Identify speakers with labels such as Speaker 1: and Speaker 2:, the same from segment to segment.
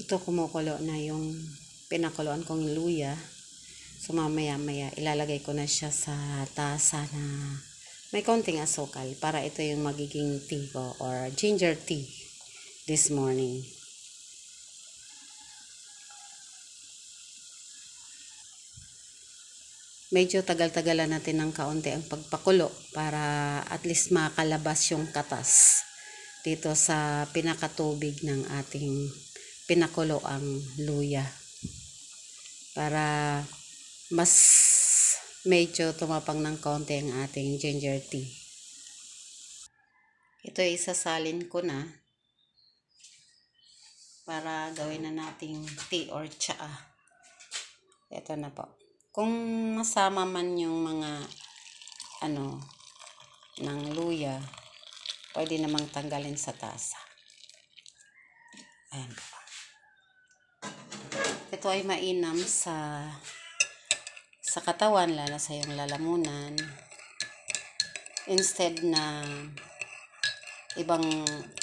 Speaker 1: Ito kumukulo na yung pinakuluan kong luya. So mamaya-maya ilalagay ko na siya sa tasa na may konting asukal para ito yung magiging tea ko or ginger tea this morning. Medyo tagal-tagalan natin ng kaunti ang pagpakulo para at least makalabas yung katas dito sa pinakatubig ng ating pinakulo ang luya. Para mas medyo tumapang ng kaunti ang ating ginger tea. Ito ay isasalin ko na para gawin na nating tea or tsaa. Ito na po. Kung masama man yung mga ng luya, pwede namang tanggalin sa tasa. Ayan po. Ito ay mainam sa katawan, lalo sa iyong lalamunan. Instead na ibang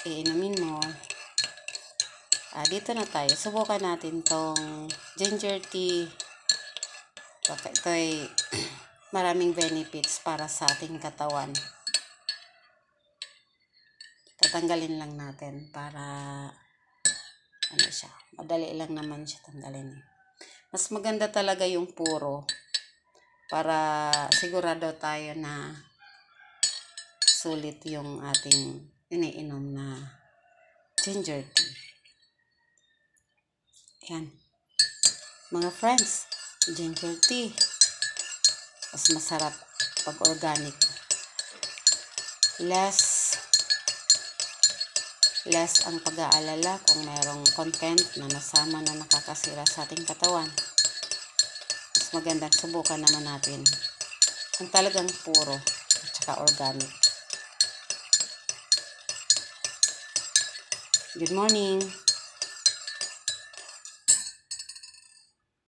Speaker 1: iinumin mo, dito na tayo. Subukan natin tong ginger tea. Ito ay maraming benefits para sa ating katawan. Tatanggalin lang natin para siya. Madali lang naman siya tanggalin. Mas maganda talaga yung puro para sigurado tayo na sulit yung ating iniinom na ginger tea. Yan. Mga friends, ginger tea. Mas masarap pag organic. Less ang pag-aalala kung mayroong content na nasama na nakakasira sa ating katawan. Mas magandang subukan naman natin kung talagang puro at saka organic. Good morning!